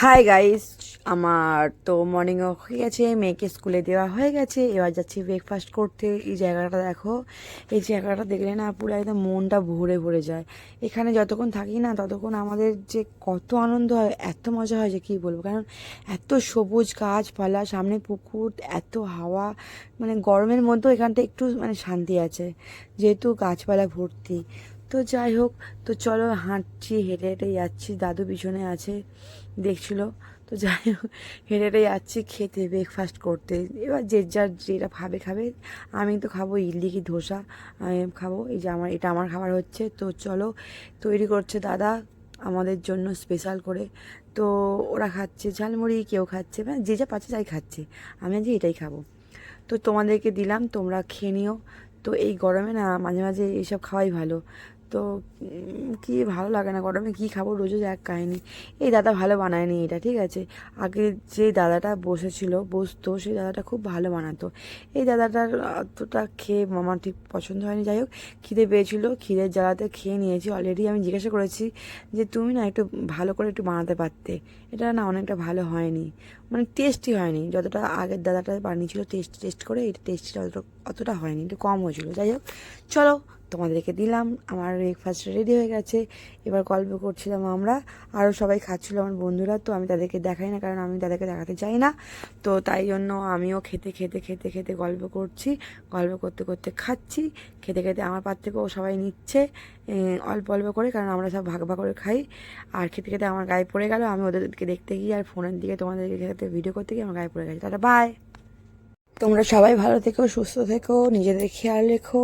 Hi guys, আমার তো morning walk হয়ে গেছে, মেয়েকে স্কুলে দেওয়া হয়ে গেছে। এবার যাচ্ছি ব্রেকফাস্ট করতে। এই জায়গাটা দেখো, এই জায়গাটা দেখলে না পুরো একদম মনটা ভরে ভরে যায়। এখানে যতক্ষণ থাকি না ততক্ষণ আমাদের যে কত আনন্দ হয়, এত মজা হয় যে কী বলবো। কারণ এত সবুজ গাছপালা, সামনে পুকুর, এত হাওয়া, মানে গরমের মধ্যেও এখানটা একটু মানে শান্তি আছে যেহেতু গাছপালা ভর্তি। তো যাই হোক, তো চলো হাঁটছি, হেঁটে হেঁটে যাচ্ছি, দাদু পিছনে আছে দেখছিল। তো যাই হোক, হেঁটে হেঁটে যাচ্ছি খেতে, ব্রেকফাস্ট করতে। এবার যে যার যেটা খাবে খাবে। আমি তো খাবো ইডলি কি ধোসা, আমি খাবো। এই যে এটা আমার খাবার হচ্ছে। তো চলো, তৈরি করছে দাদা আমাদের জন্য স্পেশাল করে। তো ওরা খাচ্ছে ঝালমুড়ি, কেউ খাচ্ছে, মানে যে যা পাচ্ছে তাই খাচ্ছে। আমি আজকে এটাই খাবো। তো তোমাদেরকে দিলাম, তোমরা খেয়ে নিও। তো এই গরমে না মাঝে মাঝে এইসব খাওয়াই ভালো। তো কি ভালো লাগে না গরমে, কি খাবো, রোজ রোজ এক কাহিনি। এই দাদা ভালো বানায়নি এটা, ঠিক আছে। আগে যে দাদাটা বসতো সেই দাদাটা খুব ভালো বানাতো। এই দাদাটার অতটা খেয়ে আমার ঠিক পছন্দ হয়নি। যাই হোক, খিদে পেয়েছিলো, খিদের জ্বালাতে খেয়ে নিয়েছি অলরেডি। আমি জিজ্ঞাসা করেছি যে তুমি না একটু ভালো করে একটু বানাতে পারতে, এটা না অনেকটা ভালো হয়নি, মানে টেস্টি হয়নি। যতটা আগের দাদাটা বানিয়েছিল টেস্ট টেস্ট করে, এটা টেস্টিটা অতটা হয়নি, একটু কম হয়েছিল। যাই হোক, চলো তোমাদেরকে দিলাম, আমার ব্রেকফাস্ট রেডি হয়ে গেছে। এবার গল্প করছিলাম আমরা, আরও সবাই খাচ্ছিলো আমার বন্ধুরা। তো আমি তাদেরকে দেখাই না, কারণ আমি তাদেরকে দেখাতে চাই না। তো তাই জন্য আমিও খেতে খেতে খেতে খেতে গল্প করছি, গল্প করতে করতে খাচ্ছি। খেতে খেতে আমার পার থেকেও সবাই নিচ্ছে অল্প অল্প করে, কারণ আমরা সব ভাগ ভাগ করে খাই। আর খেতে খেতে আমার গায়ে পড়ে গেল, আমি ওদেরকে দেখতে গিয়ে আর ফোনের দিকে তোমাদেরকে খেতে ভিডিও করতে গিয়ে আমার গায়ে পড়ে গেছে। তাহলে বাই। তোমরা সবাই ভালো থেকো, সুস্থ থেকো, নিজেদের খেয়াল রেখো,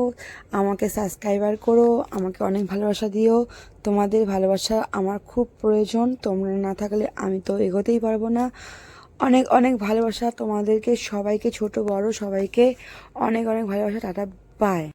আমাকে সাবস্ক্রাইবার করো, আমাকে অনেক ভালোবাসা দিও। তোমাদের ভালোবাসা আমার খুব প্রয়োজন, তোমরা না থাকলে আমি তো এগোতেই পারবো না। অনেক অনেক ভালোবাসা তোমাদেরকে সবাইকে, ছোট বড় সবাইকে অনেক অনেক ভালোবাসা। Tata, by.